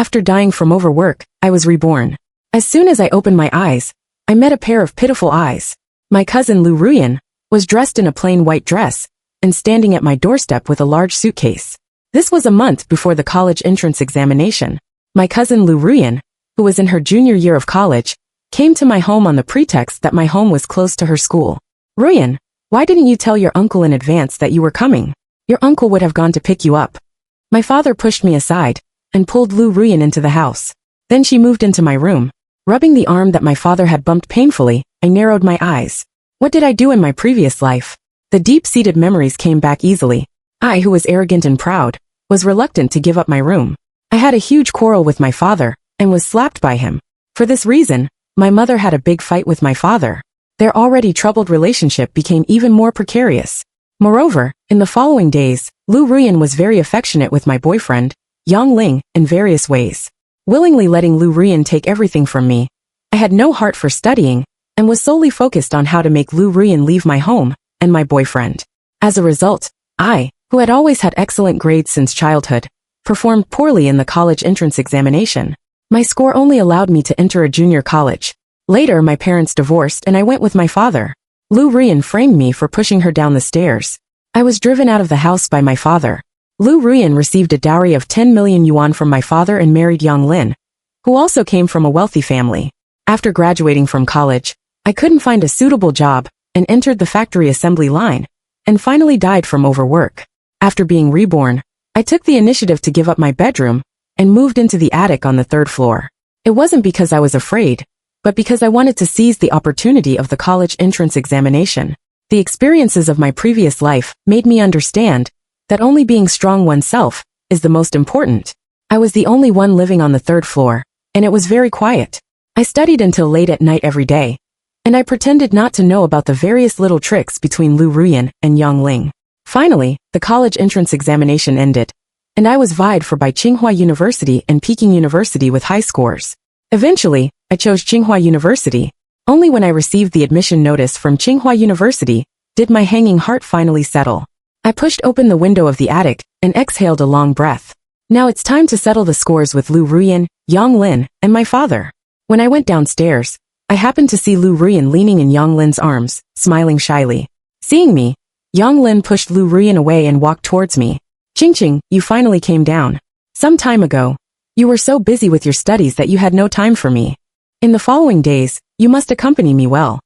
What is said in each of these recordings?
After dying from overwork, I was reborn. As soon as I opened my eyes, I met a pair of pitiful eyes. My cousin Lu Ruyan was dressed in a plain white dress and standing at my doorstep with a large suitcase. This was a month before the college entrance examination. My cousin Lu Ruyan, who was in her junior year of college, came to my home on the pretext that my home was close to her school. Ruyan, why didn't you tell your uncle in advance that you were coming? Your uncle would have gone to pick you up. My father pushed me aside and pulled Lu Ruyan into the house. Then she moved into my room. Rubbing the arm that my father had bumped painfully, I narrowed my eyes. What did I do in my previous life? The deep-seated memories came back easily. I, who was arrogant and proud, was reluctant to give up my room. I had a huge quarrel with my father and was slapped by him. For this reason, my mother had a big fight with my father. Their already troubled relationship became even more precarious. Moreover, in the following days, Lu Ruyan was very affectionate with my boyfriend, Yang Ling, in various ways. Willingly letting Lu Ruyan take everything from me, I had no heart for studying and was solely focused on how to make Lu Ruyan leave my home and my boyfriend. As a result, I, who had always had excellent grades since childhood, performed poorly in the college entrance examination. My score only allowed me to enter a junior college. Later, my parents divorced and I went with my father. Lu Ruyan framed me for pushing her down the stairs. I was driven out of the house by my father. Lu Ruyan received a dowry of 10 million yuan from my father and married Yang Lin, who also came from a wealthy family. After graduating from college, I couldn't find a suitable job and entered the factory assembly line, and finally died from overwork. After being reborn, I took the initiative to give up my bedroom and moved into the attic on the 3rd floor. It wasn't because I was afraid, but because I wanted to seize the opportunity of the college entrance examination. The experiences of my previous life made me understand that only being strong oneself is the most important. I was the only one living on the 3rd floor, and it was very quiet. I studied until late at night every day, and I pretended not to know about the various little tricks between Lu Ruyan and Yang Ling. Finally, the college entrance examination ended, and I was vied for by Tsinghua University and Peking University with high scores. Eventually, I chose Tsinghua University. Only when I received the admission notice from Tsinghua University did my hanging heart finally settle. I pushed open the window of the attic and exhaled a long breath. Now it's time to settle the scores with Lu Ruyan, Yang Lin, and my father. When I went downstairs, I happened to see Lu Ruyan leaning in Yang Lin's arms, smiling shyly. Seeing me, Yang Lin pushed Lu Ruyan away and walked towards me. Ching, you finally came down. Some time ago, you were so busy with your studies that you had no time for me. In the following days, you must accompany me well.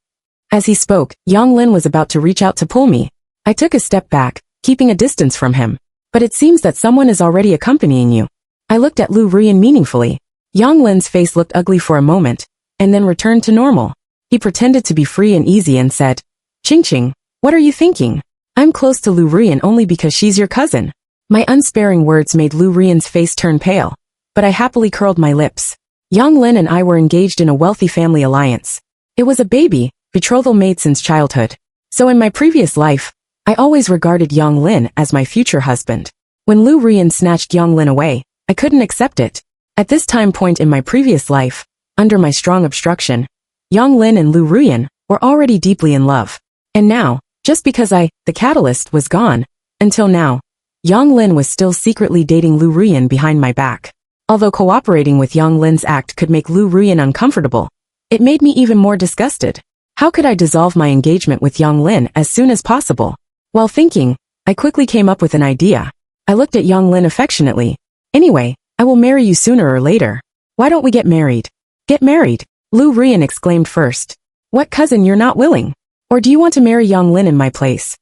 As he spoke, Yang Lin was about to reach out to pull me. I took a step back, keeping a distance from him. But it seems that someone is already accompanying you. I looked at Lu Ruyan meaningfully. Yang Lin's face looked ugly for a moment, and then returned to normal. He pretended to be free and easy and said, Ching, what are you thinking? I'm close to Lu Ruyan only because she's your cousin. My unsparing words made Lu Ruyan's face turn pale, but I happily curled my lips. Yang Lin and I were engaged in a wealthy family alliance. It was a baby, betrothal made since childhood. So in my previous life, I always regarded Yang Lin as my future husband. When Lu Ruyan snatched Yang Lin away, I couldn't accept it. At this time point in my previous life, under my strong obstruction, Yang Lin and Lu Ruyan were already deeply in love. And now, just because the catalyst, was gone, until now, Yang Lin was still secretly dating Lu Ruyan behind my back. Although cooperating with Yang Lin's act could make Lu Ruyan uncomfortable, it made me even more disgusted. How could I dissolve my engagement with Yang Lin as soon as possible? While thinking, I quickly came up with an idea. I looked at Yang Lin affectionately. Anyway, I will marry you sooner or later. Why don't we get married? Get married? Lu Ruyan exclaimed first. What, cousin, you're not willing? Or do you want to marry Yang Lin in my place?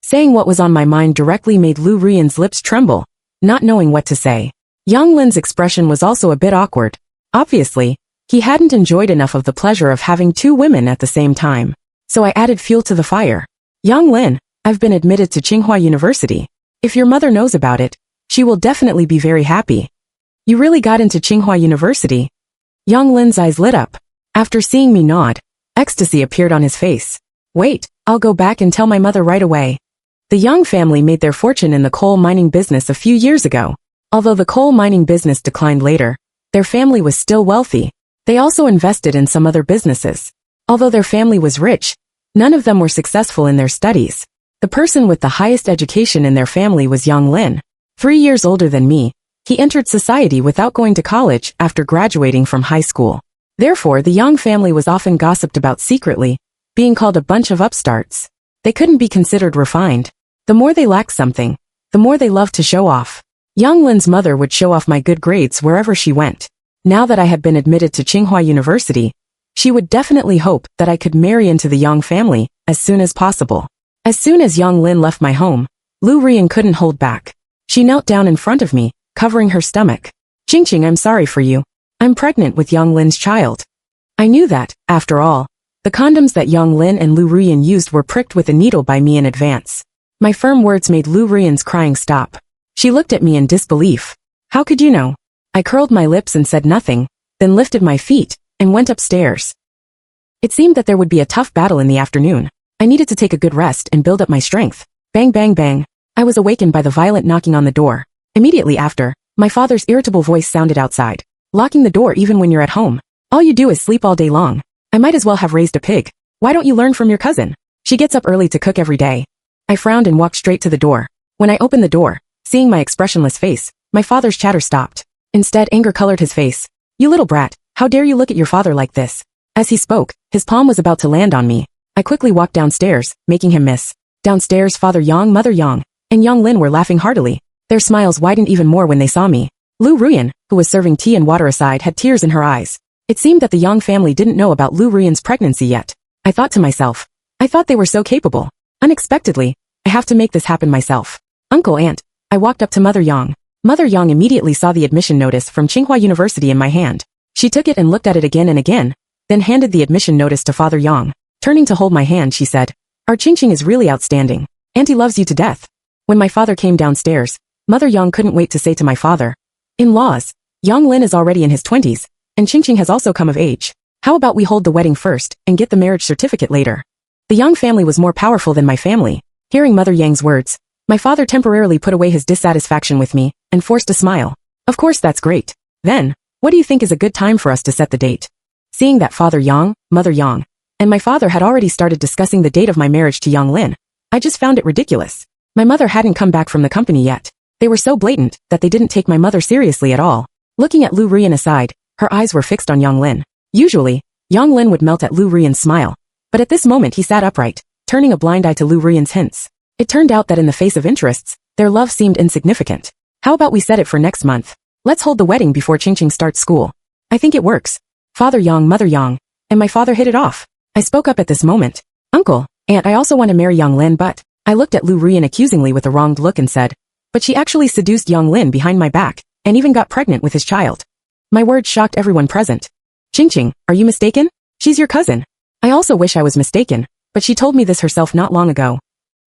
Saying what was on my mind directly made Lu Ruyan's lips tremble, not knowing what to say. Yang Lin's expression was also a bit awkward. Obviously, he hadn't enjoyed enough of the pleasure of having two women at the same time. So I added fuel to the fire. Yang Lin, I've been admitted to Tsinghua University. If your mother knows about it, she will definitely be very happy. You really got into Tsinghua University? Yang Lin's eyes lit up. After seeing me nod, ecstasy appeared on his face. Wait, I'll go back and tell my mother right away. The Yang family made their fortune in the coal mining business a few years ago. Although the coal mining business declined later, their family was still wealthy. They also invested in some other businesses. Although their family was rich, none of them were successful in their studies. The person with the highest education in their family was Yang Lin. 3 years older than me, He entered society without going to college after graduating from high school. Therefore, the Yang family was often gossiped about secretly, being called a bunch of upstarts. They couldn't be considered refined. The more they lacked something, the more they loved to show off. Yang Lin's mother would show off my good grades wherever she went. Now that I had been admitted to Tsinghua University, she would definitely hope that I could marry into the Yang family as soon as possible. As soon as Yang Lin left my home, Lu Ruyan couldn't hold back. She knelt down in front of me, covering her stomach. Qingqing, I'm sorry for you. I'm pregnant with Yang Lin's child. I knew that, after all, the condoms that Yang Lin and Lu Ruyan used were pricked with a needle by me in advance. My firm words made Lu Ruyan's crying stop. She looked at me in disbelief. How could you know? I curled my lips and said nothing, then lifted my feet and went upstairs. It seemed that there would be a tough battle in the afternoon. I needed to take a good rest and build up my strength. Bang, bang, bang. I was awakened by the violent knocking on the door. Immediately after, my father's irritable voice sounded outside. Locking the door even when you're at home. All you do is sleep all day long. I might as well have raised a pig. Why don't you learn from your cousin? She gets up early to cook every day. I frowned and walked straight to the door. When I opened the door, seeing my expressionless face, my father's chatter stopped. Instead, anger colored his face. You little brat, how dare you look at your father like this? As he spoke, his palm was about to land on me. I quickly walked downstairs, making him miss. Downstairs, Father Yang, Mother Yang, and Yang Lin were laughing heartily. Their smiles widened even more when they saw me. Lu Ruyan, who was serving tea and water aside, had tears in her eyes. It seemed that the Yang family didn't know about Lu Ruyan's pregnancy yet. I thought to myself. I thought they were so capable. Unexpectedly, I have to make this happen myself. Uncle, aunt. I walked up to Mother Yang. Mother Yang immediately saw the admission notice from Tsinghua University in my hand. She took it and looked at it again and again, then handed the admission notice to Father Yang. Turning to hold my hand, she said, Our Qingqing is really outstanding. Auntie loves you to death. When my father came downstairs, Mother Yang couldn't wait to say to my father, In-laws, Yang Lin is already in his 20s, and Qingqing has also come of age. How about we hold the wedding first and get the marriage certificate later? The Yang family was more powerful than my family. Hearing Mother Yang's words, my father temporarily put away his dissatisfaction with me and forced a smile. Of course, that's great. Then, what do you think is a good time for us to set the date? Seeing that Father Yang, Mother Yang, and my father had already started discussing the date of my marriage to Yang Lin, I just found it ridiculous. My mother hadn't come back from the company yet. They were so blatant that they didn't take my mother seriously at all. Looking at Lu Ruyan aside, her eyes were fixed on Yang Lin. Usually, Yang Lin would melt at Lu Ruyan's smile, but at this moment he sat upright, turning a blind eye to Lu Ruyan's hints. It turned out that in the face of interests, their love seemed insignificant. How about we set it for next month? Let's hold the wedding before Qingqing starts school. I think it works. Father Yang, Mother Yang, and my father hit it off. I spoke up at this moment. Uncle, aunt, I also want to marry Yang Lin, but... I looked at Lu Ruyan accusingly with a wronged look and said, But she actually seduced Yang Lin behind my back, and even got pregnant with his child. My words shocked everyone present. Qingqing, are you mistaken? She's your cousin. I also wish I was mistaken, but she told me this herself not long ago.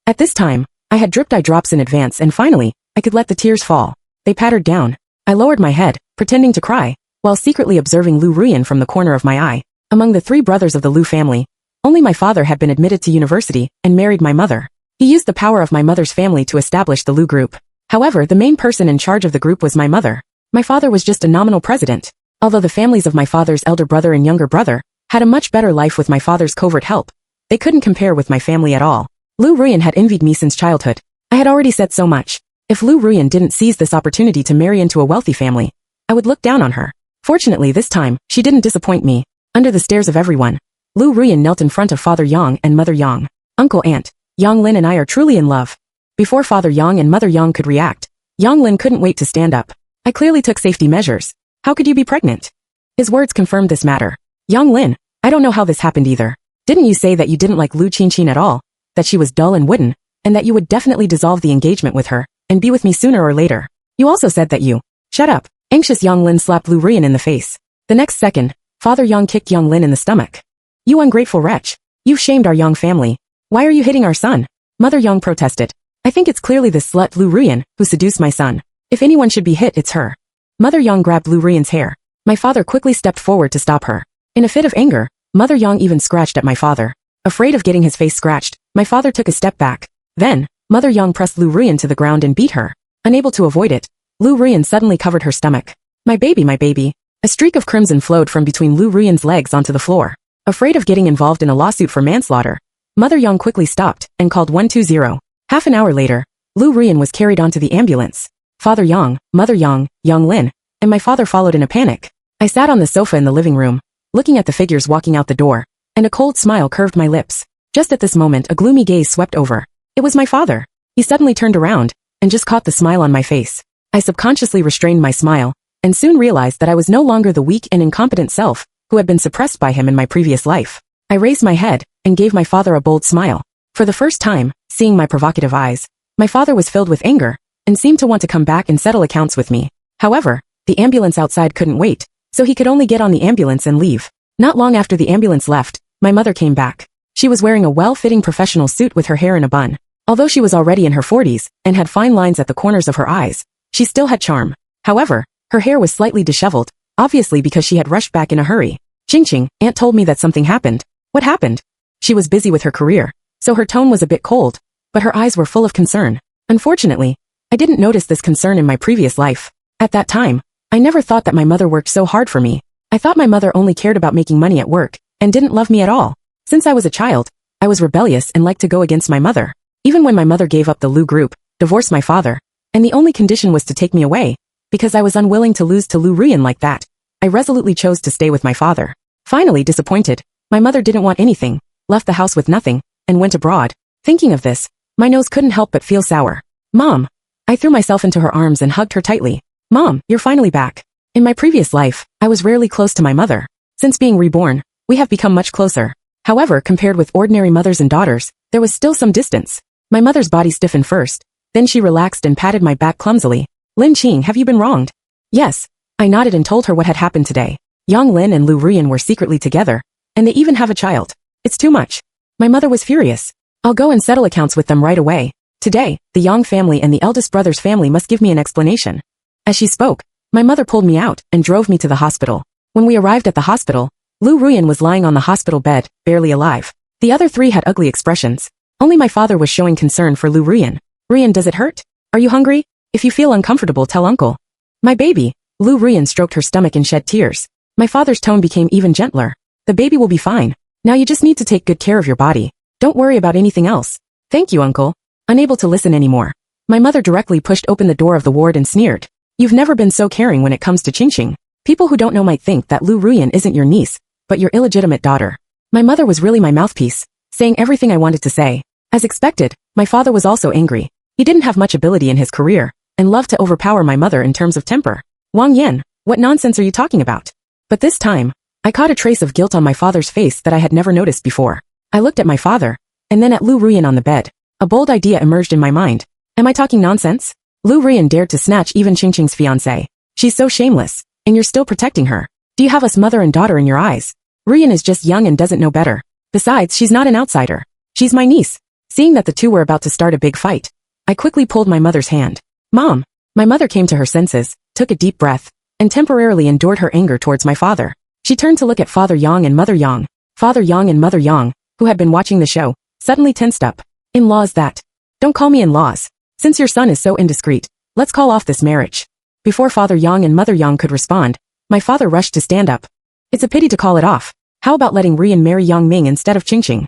At this time, I had dripped eye drops in advance and finally, I could let the tears fall. They pattered down. I lowered my head, pretending to cry, while secretly observing Lu Ruyan from the corner of my eye. Among the 3 brothers of the Lu family, only my father had been admitted to university and married my mother. He used the power of my mother's family to establish the Lu group. However, the main person in charge of the group was my mother. My father was just a nominal president. Although the families of my father's elder brother and younger brother had a much better life with my father's covert help, they couldn't compare with my family at all. Lu Ruyan had envied me since childhood. I had already said so much. If Lu Ruyan didn't seize this opportunity to marry into a wealthy family, I would look down on her. Fortunately, this time, she didn't disappoint me. Under the stares of everyone, Lu Ruyan knelt in front of Father Yang and Mother Yang. Uncle, aunt, Yang Lin and I are truly in love. Before Father Yang and Mother Yang could react, Yang Lin couldn't wait to stand up. I clearly took safety measures. How could you be pregnant? His words confirmed this matter. Yang Lin, I don't know how this happened either. Didn't you say that you didn't like Lu Qingqing at all? That she was dull and wooden, and that you would definitely dissolve the engagement with her, and be with me sooner or later. You also said that you... Shut up. Anxious Yang Lin slapped Lu Ruyan in the face. The next second, Father Yang kicked Yang Lin in the stomach. You ungrateful wretch. You've shamed our Yang family. Why are you hitting our son? Mother Yang protested. I think it's clearly this slut Lu Ruyan who seduced my son. If anyone should be hit, it's her. Mother Yang grabbed Lu Ruyan's hair. My father quickly stepped forward to stop her. In a fit of anger, Mother Yang even scratched at my father. Afraid of getting his face scratched, my father took a step back. Then, Mother Yang pressed Lu Ruyan to the ground and beat her. Unable to avoid it, Lu Ruyan suddenly covered her stomach. My baby, my baby. A streak of crimson flowed from between Lu Ruyan's legs onto the floor. Afraid of getting involved in a lawsuit for manslaughter, Mother Yang quickly stopped and called 120. Half an hour later, Lu Ruyan was carried onto the ambulance. Father Yang, Mother Yang, Yang Lin, and my father followed in a panic. I sat on the sofa in the living room, looking at the figures walking out the door, and a cold smile curved my lips. Just at this moment a gloomy gaze swept over. It was my father. He suddenly turned around, and just caught the smile on my face. I subconsciously restrained my smile, and soon realized that I was no longer the weak and incompetent self, who had been suppressed by him in my previous life. I raised my head, and gave my father a bold smile. For the first time, seeing my provocative eyes, my father was filled with anger, and seemed to want to come back and settle accounts with me. However, the ambulance outside couldn't wait, so he could only get on the ambulance and leave. Not long after the ambulance left, my mother came back. She was wearing a well-fitting professional suit with her hair in a bun. Although she was already in her 40s, and had fine lines at the corners of her eyes, she still had charm. However, her hair was slightly disheveled, obviously because she had rushed back in a hurry. Ching, Aunt told me that something happened. What happened? She was busy with her career, so her tone was a bit cold, but her eyes were full of concern. Unfortunately, I didn't notice this concern in my previous life. At that time, I never thought that my mother worked so hard for me. I thought my mother only cared about making money at work, and didn't love me at all. Since I was a child, I was rebellious and liked to go against my mother. Even when my mother gave up the Lu group, divorced my father, and the only condition was to take me away, because I was unwilling to lose to Lu Ruyan like that, I resolutely chose to stay with my father. Finally disappointed, my mother didn't want anything, left the house with nothing, and went abroad. Thinking of this, my nose couldn't help but feel sour. Mom! I threw myself into her arms and hugged her tightly. Mom, you're finally back. In my previous life, I was rarely close to my mother. Since being reborn, we have become much closer. However, compared with ordinary mothers and daughters, there was still some distance. My mother's body stiffened first, then she relaxed and patted my back clumsily. Lin Qing, have you been wronged? Yes. I nodded and told her what had happened today. Yang Lin and Lu Ruyan were secretly together, and they even have a child. It's too much. My mother was furious. I'll go and settle accounts with them right away. Today, the Yang family and the eldest brother's family must give me an explanation. As she spoke, my mother pulled me out and drove me to the hospital. When we arrived at the hospital, Lu Ruyan was lying on the hospital bed, barely alive. The other three had ugly expressions. Only my father was showing concern for Lu Ruyan. Ruyan, does it hurt? Are you hungry? If you feel uncomfortable, tell uncle. My baby. Lu Ruyan stroked her stomach and shed tears. My father's tone became even gentler. The baby will be fine. Now you just need to take good care of your body. Don't worry about anything else. Thank you, uncle. Unable to listen anymore, my mother directly pushed open the door of the ward and sneered. You've never been so caring when it comes to Qing. People who don't know might think that Lu Ruyan isn't your niece, but your illegitimate daughter. My mother was really my mouthpiece, saying everything I wanted to say. As expected, my father was also angry. He didn't have much ability in his career, and loved to overpower my mother in terms of temper. Wang Yan, what nonsense are you talking about? But this time, I caught a trace of guilt on my father's face that I had never noticed before. I looked at my father, and then at Lu Ruyan on the bed. A bold idea emerged in my mind. Am I talking nonsense? Lu Ruyan dared to snatch even Qing's fiancé. She's so shameless, and you're still protecting her. Do you have us mother and daughter in your eyes? Ruyan is just young and doesn't know better. Besides, she's not an outsider. She's my niece. Seeing that the two were about to start a big fight, I quickly pulled my mother's hand. Mom! My mother came to her senses, took a deep breath, and temporarily endured her anger towards my father. She turned to look at Father Yang and Mother Yang. Father Yang and Mother Yang, who had been watching the show, suddenly tensed up. In-laws that. Don't call me in-laws. Since your son is so indiscreet, let's call off this marriage. Before Father Yang and Mother Yang could respond, my father rushed to stand up. It's a pity to call it off. How about letting Ruyan marry Yang Ming instead of Qing?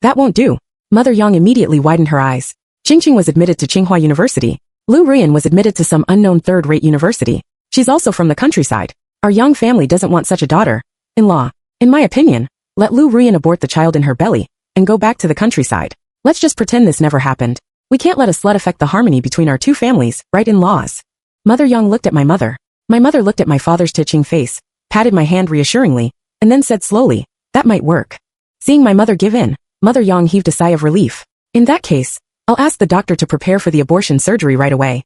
That won't do. Mother Yang immediately widened her eyes. Qing was admitted to Tsinghua University. Lu Ruyan was admitted to some unknown third-rate university. She's also from the countryside. Our Yang family doesn't want such a daughter-in-law. In my opinion, let Lu Ruyan abort the child in her belly, and go back to the countryside. Let's just pretend this never happened. We can't let a slut affect the harmony between our two families, right in-laws. Mother Yang looked at my mother. My mother looked at my father's twitching face, patted my hand reassuringly, and then said slowly, that might work. Seeing my mother give in, Mother Yang heaved a sigh of relief. In that case, I'll ask the doctor to prepare for the abortion surgery right away.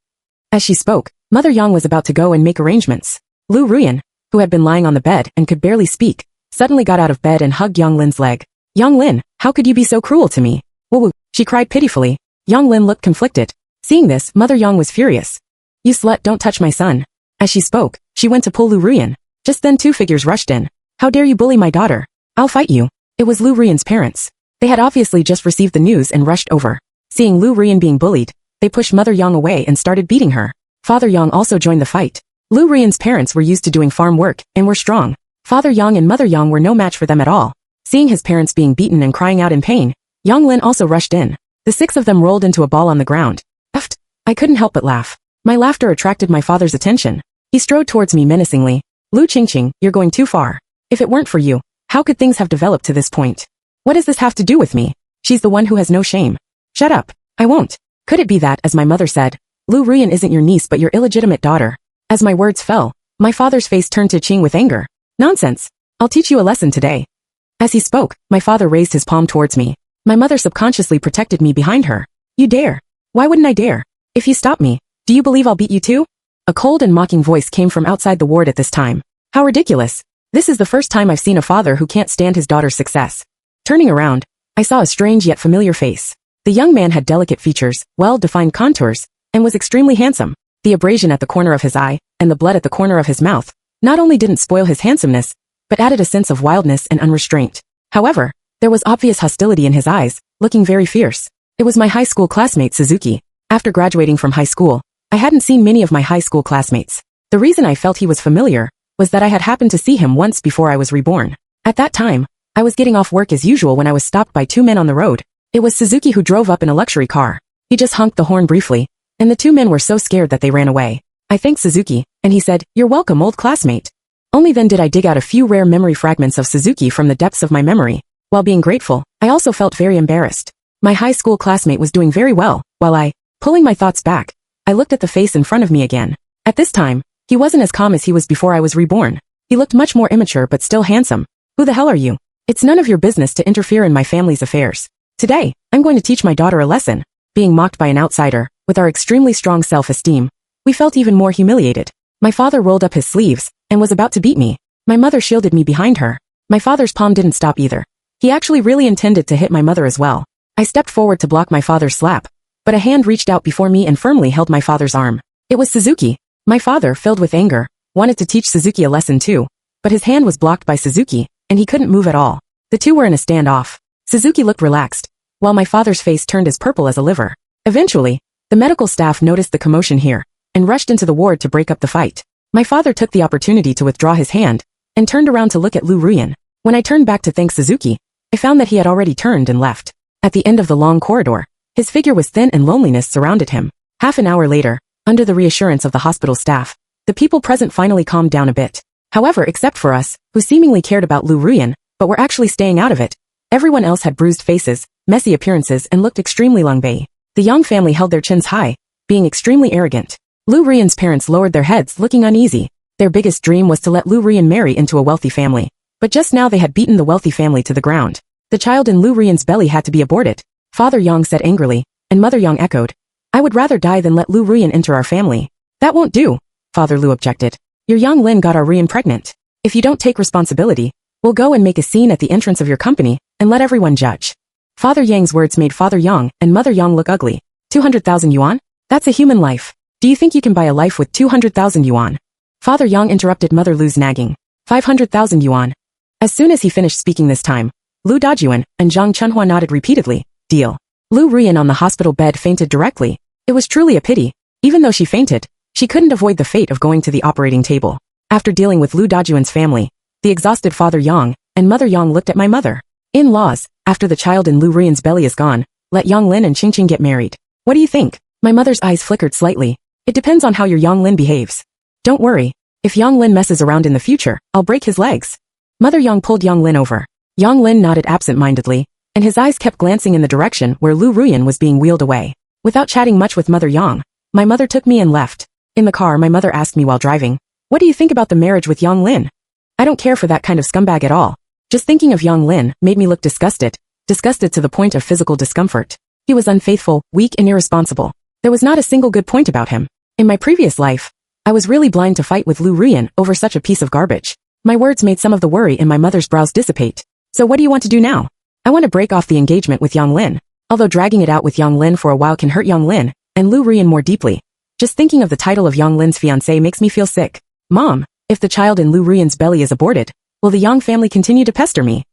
As she spoke, Mother Yang was about to go and make arrangements. Lu Ruyan, who had been lying on the bed and could barely speak, suddenly got out of bed and hugged Yang Lin's leg. Yang Lin, how could you be so cruel to me? Woo-woo, she cried pitifully. Yang Lin looked conflicted. Seeing this, Mother Yang was furious. You slut, don't touch my son. As she spoke, she went to pull Lu Ruyan. Just then two figures rushed in. How dare you bully my daughter? I'll fight you. It was Lu Ruyan's parents. They had obviously just received the news and rushed over. Seeing Lu Ruyan being bullied, they pushed Mother Yang away and started beating her. Father Yang also joined the fight. Lu Ruyan's parents were used to doing farm work and were strong. Father Yang and Mother Yang were no match for them at all. Seeing his parents being beaten and crying out in pain, Yang Lin also rushed in. The six of them rolled into a ball on the ground. I couldn't help but laugh. My laughter attracted my father's attention. He strode towards me menacingly. Lu Qingqing, you're going too far. If it weren't for you, how could things have developed to this point? What does this have to do with me? She's the one who has no shame. Shut up. I won't. Could it be that, as my mother said, Lu Ruyan isn't your niece but your illegitimate daughter? As my words fell, my father's face turned to Qing with anger. Nonsense. I'll teach you a lesson today. As he spoke, my father raised his palm towards me. My mother subconsciously protected me behind her. You dare. Why wouldn't I dare? If you stop me, do you believe I'll beat you too? A cold and mocking voice came from outside the ward at this time. How ridiculous. This is the first time I've seen a father who can't stand his daughter's success. Turning around, I saw a strange yet familiar face. The young man had delicate features, well-defined contours, and was extremely handsome. The abrasion at the corner of his eye, and the blood at the corner of his mouth, not only didn't spoil his handsomeness, but added a sense of wildness and unrestraint. However, there was obvious hostility in his eyes, looking very fierce. It was my high school classmate Suzuki. After graduating from high school, I hadn't seen many of my high school classmates. The reason I felt he was familiar was that I had happened to see him once before I was reborn. At that time, I was getting off work as usual when I was stopped by two men on the road. It was Suzuki who drove up in a luxury car. He just honked the horn briefly, and the two men were so scared that they ran away. I thanked Suzuki, and he said, "You're welcome, old classmate." Only then did I dig out a few rare memory fragments of Suzuki from the depths of my memory. While being grateful, I also felt very embarrassed. My high school classmate was doing very well, while pulling my thoughts back, I looked at the face in front of me again. At this time, he wasn't as calm as he was before I was reborn. He looked much more immature but still handsome. Who the hell are you? It's none of your business to interfere in my family's affairs. Today, I'm going to teach my daughter a lesson. Being mocked by an outsider, with our extremely strong self-esteem, we felt even more humiliated. My father rolled up his sleeves, and was about to beat me. My mother shielded me behind her. My father's palm didn't stop either. He actually really intended to hit my mother as well. I stepped forward to block my father's slap, but a hand reached out before me and firmly held my father's arm. It was Suzuki. My father, filled with anger, wanted to teach Suzuki a lesson too, but his hand was blocked by Suzuki, and he couldn't move at all. The two were in a standoff. Suzuki looked relaxed, while my father's face turned as purple as a liver. Eventually, the medical staff noticed the commotion here, and rushed into the ward to break up the fight. My father took the opportunity to withdraw his hand, and turned around to look at Lu Ruyan. When I turned back to thank Suzuki, I found that he had already turned and left. At the end of the long corridor, his figure was thin and loneliness surrounded him. Half an hour later, under the reassurance of the hospital staff, the people present finally calmed down a bit. However, except for us, who seemingly cared about Lu Ruyan, but were actually staying out of it, everyone else had bruised faces, messy appearances and looked extremely langbei. The Yang family held their chins high, being extremely arrogant. Lu Ruyan's parents lowered their heads, looking uneasy. Their biggest dream was to let Lu Ruyan marry into a wealthy family. But just now they had beaten the wealthy family to the ground. The child in Lu Ruyan's belly had to be aborted. Father Yang said angrily, and Mother Yang echoed, "I would rather die than let Lu Ruyan enter our family." "That won't do," Father Lu objected. "Your Yang Lin got our Ruyan pregnant. If you don't take responsibility, we'll go and make a scene at the entrance of your company, and let everyone judge." Father Yang's words made Father Yang and Mother Yang look ugly. 200,000 yuan? That's a human life. Do you think you can buy a life with 200,000 yuan? Father Yang interrupted Mother Lu's nagging. 500,000 yuan. As soon as he finished speaking this time, Lu Dajuan and Zhang Chunhua nodded repeatedly. Deal. Lu Ruyan on the hospital bed fainted directly. It was truly a pity. Even though she fainted, she couldn't avoid the fate of going to the operating table. After dealing with Lu Dajuan's family, the exhausted Father Yang and Mother Yang looked at my mother. In-laws, after the child in Lu Ruyan's belly is gone, let Yang Lin and Qingqing get married. What do you think? My mother's eyes flickered slightly. It depends on how your Yang Lin behaves. Don't worry. If Yang Lin messes around in the future, I'll break his legs. Mother Yang pulled Yang Lin over. Yang Lin nodded absent-mindedly, and his eyes kept glancing in the direction where Lu Ruyan was being wheeled away. Without chatting much with Mother Yang, my mother took me and left. In the car, my mother asked me while driving, "What do you think about the marriage with Yang Lin?" I don't care for that kind of scumbag at all. Just thinking of Yang Lin made me look disgusted to the point of physical discomfort. He was unfaithful, weak and irresponsible. There was not a single good point about him. In my previous life, I was really blind to fight with Lu Ruyan over such a piece of garbage. My words made some of the worry in my mother's brows dissipate. So what do you want to do now? I want to break off the engagement with Yang Lin. Although dragging it out with Yang Lin for a while can hurt Yang Lin and Lu Ruyan more deeply. Just thinking of the title of Yang Lin's fiancé makes me feel sick. Mom, if the child in Lu Ruyan's belly is aborted, will the Yang family continue to pester me?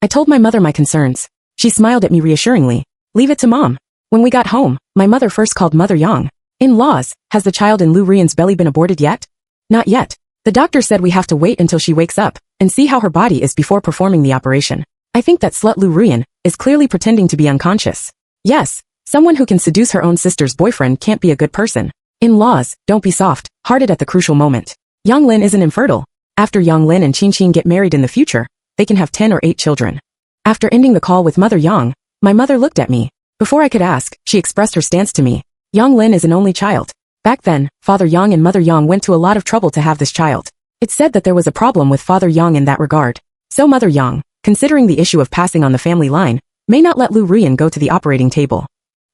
I told my mother my concerns. She smiled at me reassuringly. Leave it to Mom. When we got home, my mother first called Mother Yang. In-laws, has the child in Lu Ruyan's belly been aborted yet? Not yet. The doctor said we have to wait until she wakes up and see how her body is before performing the operation. I think that slut Lu Ruyan is clearly pretending to be unconscious. Yes, someone who can seduce her own sister's boyfriend can't be a good person. In-laws, don't be soft-hearted at the crucial moment. Yang Lin isn't infertile. After Yang Lin and Qing get married in the future, they can have 10 or 8 children. After ending the call with Mother Yang, my mother looked at me. Before I could ask, she expressed her stance to me. Yang Lin is an only child. Back then, Father Yang and Mother Yang went to a lot of trouble to have this child. It's said that there was a problem with Father Yang in that regard. So Mother Yang, considering the issue of passing on the family line, may not let Lu Ruyan go to the operating table.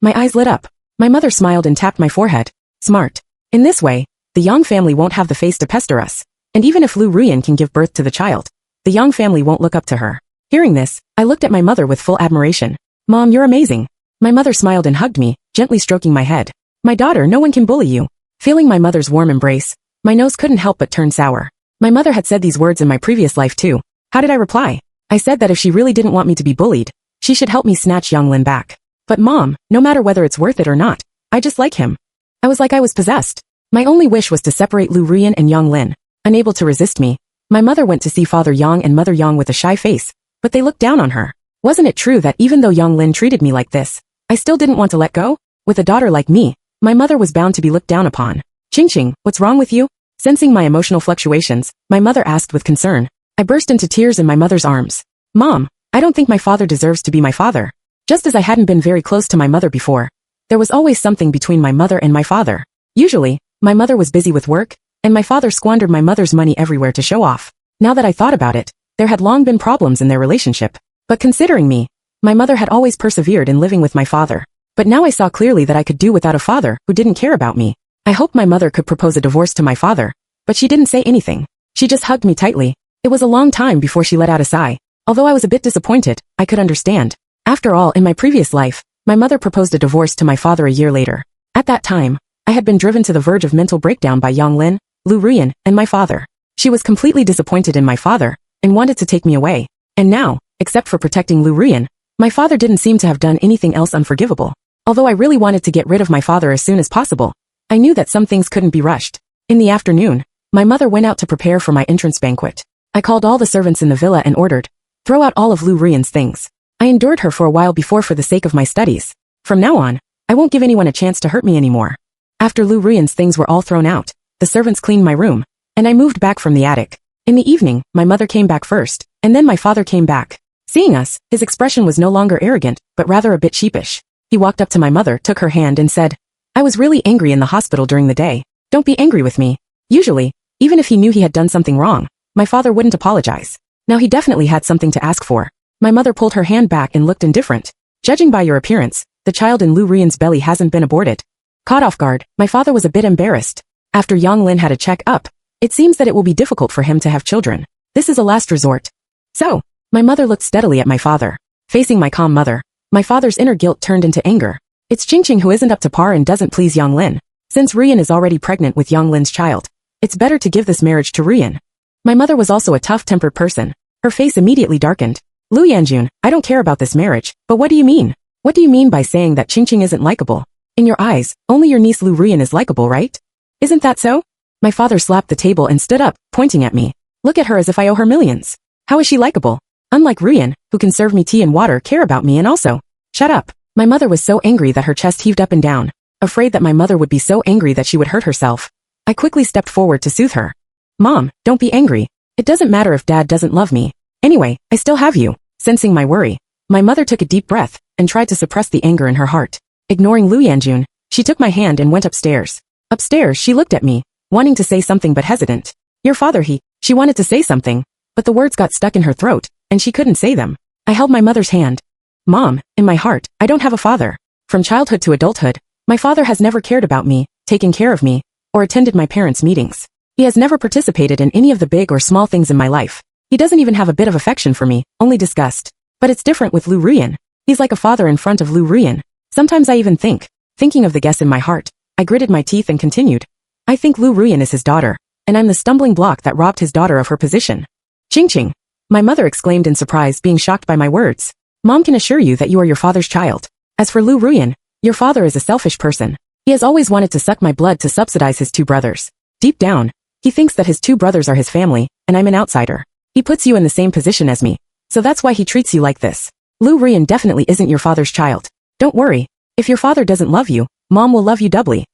My eyes lit up. My mother smiled and tapped my forehead. Smart. In this way, the Yang family won't have the face to pester us. And even if Lu Ruyan can give birth to the child, the Yang family won't look up to her. Hearing this, I looked at my mother with full admiration. Mom, you're amazing. My mother smiled and hugged me, gently stroking my head. My daughter, no one can bully you. Feeling my mother's warm embrace, my nose couldn't help but turn sour. My mother had said these words in my previous life too. How did I reply? I said that if she really didn't want me to be bullied, she should help me snatch Yang Lin back. But Mom, no matter whether it's worth it or not, I just like him. I was like I was possessed. My only wish was to separate Lu Ruyan and Yang Lin. Unable to resist me, my mother went to see Father Yang and Mother Yang with a shy face, but they looked down on her. Wasn't it true that even though Yang Lin treated me like this, I still didn't want to let go? With a daughter like me, my mother was bound to be looked down upon. Qing, what's wrong with you? Sensing my emotional fluctuations, my mother asked with concern. I burst into tears in my mother's arms. Mom, I don't think my father deserves to be my father. Just as I hadn't been very close to my mother before, there was always something between my mother and my father. Usually, my mother was busy with work, and my father squandered my mother's money everywhere to show off. Now that I thought about it, there had long been problems in their relationship. But considering me, my mother had always persevered in living with my father. But now I saw clearly that I could do without a father who didn't care about me. I hoped my mother could propose a divorce to my father, but she didn't say anything. She just hugged me tightly. It was a long time before she let out a sigh. Although I was a bit disappointed, I could understand. After all, in my previous life, my mother proposed a divorce to my father a year later. At that time, I had been driven to the verge of mental breakdown by Yang Lin, Lu Ruyan, and my father. She was completely disappointed in my father, and wanted to take me away. And now, except for protecting Lu Ruyan, my father didn't seem to have done anything else unforgivable. Although I really wanted to get rid of my father as soon as possible, I knew that some things couldn't be rushed. In the afternoon, my mother went out to prepare for my entrance banquet. I called all the servants in the villa and ordered, throw out all of Lu Ruyan's things. I endured her for a while before for the sake of my studies. From now on, I won't give anyone a chance to hurt me anymore. After Lu Ruyan's things were all thrown out, the servants cleaned my room, and I moved back from the attic. In the evening, my mother came back first, and then my father came back. Seeing us, his expression was no longer arrogant, but rather a bit sheepish. He walked up to my mother, took her hand and said, I was really angry in the hospital during the day. Don't be angry with me. Usually, even if he knew he had done something wrong, my father wouldn't apologize. Now he definitely had something to ask for. My mother pulled her hand back and looked indifferent. Judging by your appearance, the child in Lu Ruyan's belly hasn't been aborted. Caught off guard, my father was a bit embarrassed. After Yang Lin had a check-up, it seems that it will be difficult for him to have children. This is a last resort. So, my mother looked steadily at my father. Facing my calm mother, my father's inner guilt turned into anger. It's Qing who isn't up to par and doesn't please Yang Lin. Since Ruyan is already pregnant with Yang Lin's child, it's better to give this marriage to Ruyan. My mother was also a tough-tempered person. Her face immediately darkened. Lu Yanjun, I don't care about this marriage, but what do you mean? What do you mean by saying that Qing isn't likable? In your eyes, only your niece Lu Ruyan is likable, right? Isn't that so? My father slapped the table and stood up, pointing at me. Look at her as if I owe her millions. How is she likable? Unlike Ruyan, who can serve me tea and water, care about me and also. Shut up. My mother was so angry that her chest heaved up and down. Afraid that my mother would be so angry that she would hurt herself, I quickly stepped forward to soothe her. Mom, don't be angry. It doesn't matter if Dad doesn't love me. Anyway, I still have you. Sensing my worry, my mother took a deep breath and tried to suppress the anger in her heart. Ignoring Lu Yanjun, she took my hand and went upstairs. Upstairs, she looked at me, wanting to say something but hesitant. Your father, she wanted to say something, but the words got stuck in her throat, and she couldn't say them. I held my mother's hand. Mom, in my heart, I don't have a father. From childhood to adulthood, my father has never cared about me, taken care of me, or attended my parents' meetings. He has never participated in any of the big or small things in my life. He doesn't even have a bit of affection for me, only disgust. But it's different with Lu Ruyan. He's like a father in front of Lu Ruyan. Sometimes I even thinking of the guess in my heart, I gritted my teeth and continued. I think Lu Ruyan is his daughter, and I'm the stumbling block that robbed his daughter of her position. Qing. My mother exclaimed in surprise, being shocked by my words. Mom can assure you that you are your father's child. As for Lu Ruyan, your father is a selfish person. He has always wanted to suck my blood to subsidize his 2 brothers. Deep down, he thinks that his 2 brothers are his family, and I'm an outsider. He puts you in the same position as me, so that's why he treats you like this. Lu Ruyan definitely isn't your father's child. Don't worry, if your father doesn't love you, Mom will love you doubly.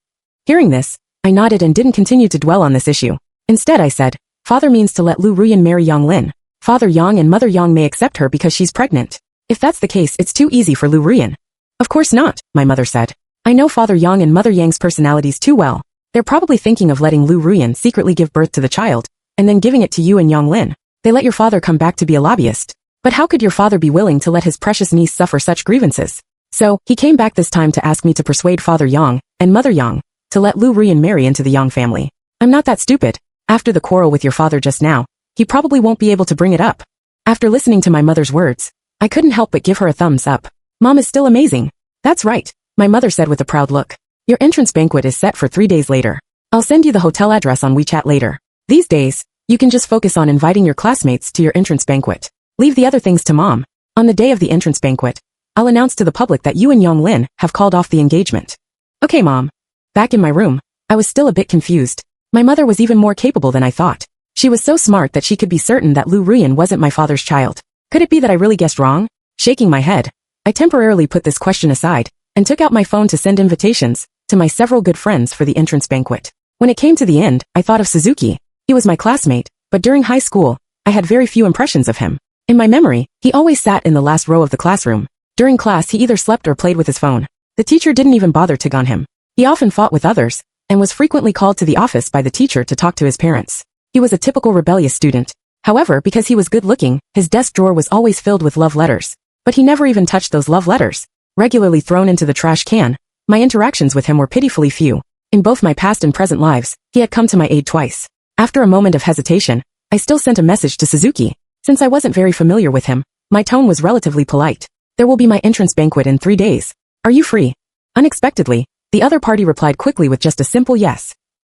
Hearing this, I nodded and didn't continue to dwell on this issue. Instead I said, Father means to let Lu Ruyan marry Yang Lin. Father Yang and Mother Yang may accept her because she's pregnant. If that's the case, it's too easy for Lu Ruyan. Of course not, my mother said. I know Father Yang and Mother Yang's personalities too well. They're probably thinking of letting Lu Ruyan secretly give birth to the child, and then giving it to you and Yang Lin. They let your father come back to be a lobbyist. But how could your father be willing to let his precious niece suffer such grievances? So, he came back this time to ask me to persuade Father Yang and Mother Yang to let Lu Ruyan marry into the Yang family. I'm not that stupid. After the quarrel with your father just now, he probably won't be able to bring it up. After listening to my mother's words, I couldn't help but give her a thumbs up. Mom is still amazing. That's right, my mother said with a proud look. Your entrance banquet is set for 3 days later. I'll send you the hotel address on WeChat later. These days, you can just focus on inviting your classmates to your entrance banquet. Leave the other things to Mom. On the day of the entrance banquet, I'll announce to the public that you and Yang Lin have called off the engagement. Okay, Mom. Back in my room, I was still a bit confused. My mother was even more capable than I thought. She was so smart that she could be certain that Lu Ruyan wasn't my father's child. Could it be that I really guessed wrong? Shaking my head, I temporarily put this question aside and took out my phone to send invitations to my several good friends for the entrance banquet. When it came to the end, I thought of Suzuki. He was my classmate, but during high school, I had very few impressions of him. In my memory, he always sat in the last row of the classroom. During class, he either slept or played with his phone. The teacher didn't even bother to gon him. He often fought with others and was frequently called to the office by the teacher to talk to his parents. He was a typical rebellious student. However, because he was good-looking, his desk drawer was always filled with love letters. But he never even touched those love letters. Regularly thrown into the trash can, my interactions with him were pitifully few. In both my past and present lives, he had come to my aid twice. After a moment of hesitation, I still sent a message to Suzuki. Since I wasn't very familiar with him, my tone was relatively polite. There will be my entrance banquet in 3 days. Are you free? Unexpectedly, the other party replied quickly with just a simple yes.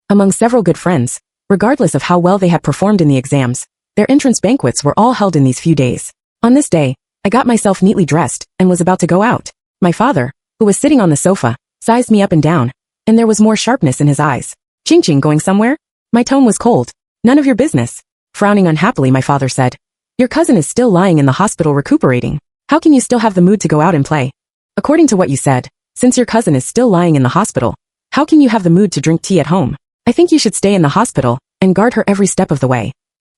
Among several good friends, regardless of how well they had performed in the exams, their entrance banquets were all held in these few days. On this day, I got myself neatly dressed and was about to go out. My father, who was sitting on the sofa, sized me up and down, and there was more sharpness in his eyes. Ching going somewhere? My tone was cold. None of your business. Frowning unhappily, my father said, Your cousin is still lying in the hospital recuperating. How can you still have the mood to go out and play? According to what you said, since your cousin is still lying in the hospital, how can you have the mood to drink tea at home? I think you should stay in the hospital and guard her every step of the way.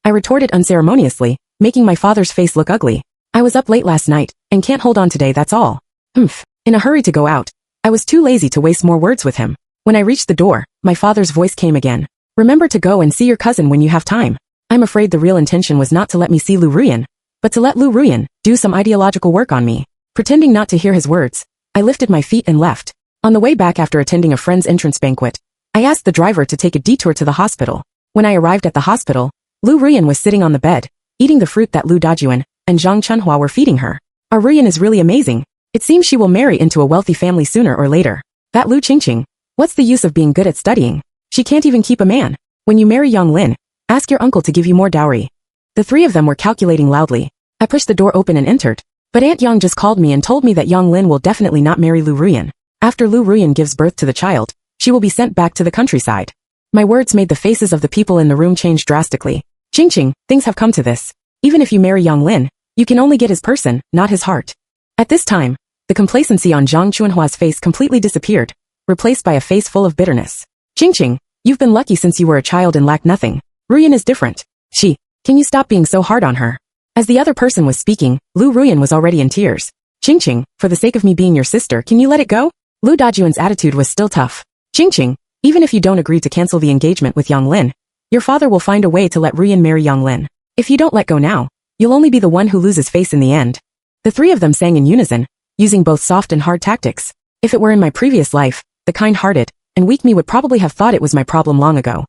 I retorted unceremoniously, making my father's face look ugly. I was up late last night and can't hold on today, that's all. In a hurry to go out, I was too lazy to waste more words with him. When I reached the door, my father's voice came again. Remember to go and see your cousin when you have time. I'm afraid the real intention was not to let me see Lu Ruyan, but to let Lu Ruyan do some ideological work on me. Pretending not to hear his words, I lifted my feet and left. On the way back after attending a friend's entrance banquet, I asked the driver to take a detour to the hospital. When I arrived at the hospital, Lu Ruyan was sitting on the bed, eating the fruit that Lu Dajuan and Zhang Chunhua were feeding her. Our Ruyan is really amazing. It seems she will marry into a wealthy family sooner or later. That Lu Qingqing, what's the use of being good at studying? She can't even keep a man. When you marry Yang Lin, ask your uncle to give you more dowry. The three of them were calculating loudly. I pushed the door open and entered. But Aunt Yang just called me and told me that Yang Lin will definitely not marry Lu Ruyan. After Lu Ruyan gives birth to the child, she will be sent back to the countryside. My words made the faces of the people in the room change drastically. Qingqing, things have come to this. Even if you marry Yang Lin, you can only get his person, not his heart. At this time, the complacency on Zhang Chunhua's face completely disappeared, replaced by a face full of bitterness. Qingqing, you've been lucky since you were a child and lacked nothing. Ruyan is different. Can you stop being so hard on her? As the other person was speaking, Lu Ruyan was already in tears. Qingqing, for the sake of me being your sister, can you let it go? Lu Dajuan's attitude was still tough. Qingqing, even if you don't agree to cancel the engagement with Yang Lin, your father will find a way to let Ruyan marry Yang Lin. If you don't let go now, you'll only be the one who loses face in the end. The three of them sang in unison, using both soft and hard tactics. If it were in my previous life, the kind-hearted and weak me would probably have thought it was my problem long ago.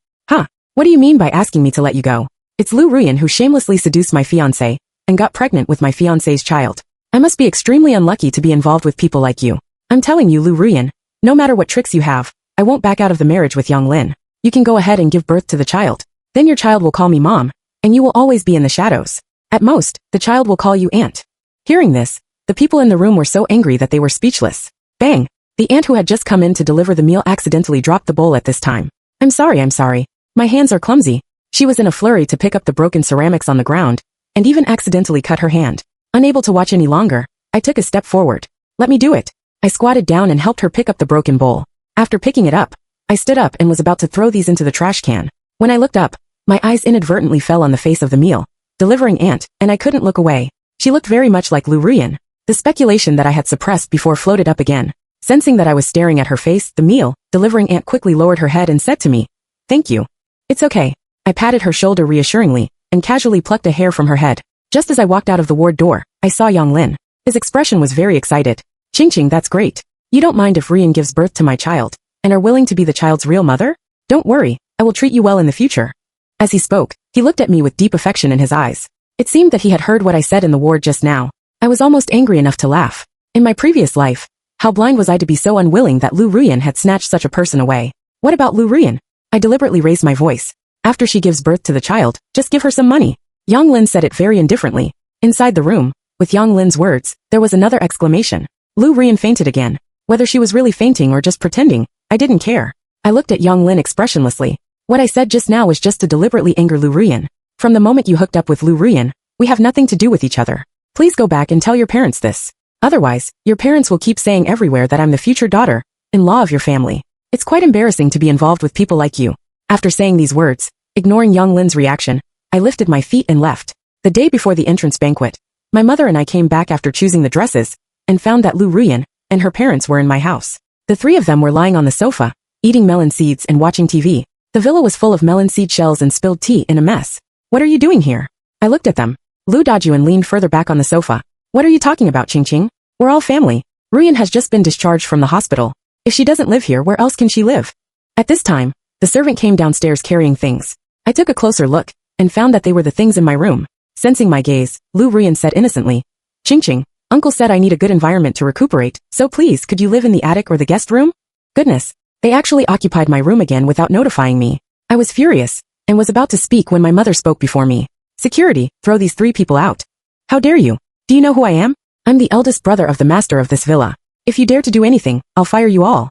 What do you mean by asking me to let you go? It's Lu Ruyan who shamelessly seduced my fiancé and got pregnant with my fiancé's child. I must be extremely unlucky to be involved with people like you. I'm telling you, Lu Ruyan, no matter what tricks you have, I won't back out of the marriage with Yang Lin. You can go ahead and give birth to the child. Then your child will call me mom, and you will always be in the shadows. At most, the child will call you aunt. Hearing this, the people in the room were so angry that they were speechless. Bang! The aunt who had just come in to deliver the meal accidentally dropped the bowl at this time. I'm sorry. My hands are clumsy. She was in a flurry to pick up the broken ceramics on the ground, and even accidentally cut her hand. Unable to watch any longer, I took a step forward. Let me do it. I squatted down and helped her pick up the broken bowl. After picking it up, I stood up and was about to throw these into the trash can. When I looked up, my eyes inadvertently fell on the face of the meal, delivering aunt, and I couldn't look away. She looked very much like Lu Ruyan. The speculation that I had suppressed before floated up again. Sensing that I was staring at her face, the meal, delivering aunt quickly lowered her head and said to me, "Thank you." "It's okay." I patted her shoulder reassuringly, and casually plucked a hair from her head. Just as I walked out of the ward door, I saw Yang Lin. His expression was very excited. "Qingqing, that's great. You don't mind if Ruyan gives birth to my child, and are willing to be the child's real mother? Don't worry, I will treat you well in the future." As he spoke, he looked at me with deep affection in his eyes. It seemed that he had heard what I said in the ward just now. I was almost angry enough to laugh. In my previous life, how blind was I to be so unwilling that Lu Ruyan had snatched such a person away? What about Lu Ruyan? I deliberately raised my voice. "After she gives birth to the child, just give her some money." Yang Lin said it very indifferently. Inside the room, with Yang Lin's words, there was another exclamation. Lu Ruyan fainted again. Whether she was really fainting or just pretending, I didn't care. I looked at Yang Lin expressionlessly. What I said just now was just to deliberately anger Lu Ruyan. From the moment you hooked up with Lu Ruyan, we have nothing to do with each other. Please go back and tell your parents this. Otherwise, your parents will keep saying everywhere that I'm the future daughter-in-law of your family. It's quite embarrassing to be involved with people like you. After saying these words, ignoring Yang Lin's reaction, I lifted my feet and left. The day before the entrance banquet, my mother and I came back after choosing the dresses, and found that Lu Ruyan and her parents were in my house. The three of them were lying on the sofa, eating melon seeds and watching TV. The villa was full of melon seed shells and spilled tea in a mess. "What are you doing here?" I looked at them. Lu Dajuan leaned further back on the sofa. "What are you talking about, Qingqing? We're all family. Ruyan has just been discharged from the hospital. If she doesn't live here, where else can she live?" At this time, the servant came downstairs carrying things. I took a closer look, and found that they were the things in my room. Sensing my gaze, Lu Ruyan said innocently, "Qingqing, Uncle said I need a good environment to recuperate, so please could you live in the attic or the guest room?" Goodness, they actually occupied my room again without notifying me. I was furious, and was about to speak when my mother spoke before me. "Security, throw these three people out." "How dare you? Do you know who I am? I'm the eldest brother of the master of this villa. If you dare to do anything, I'll fire you all."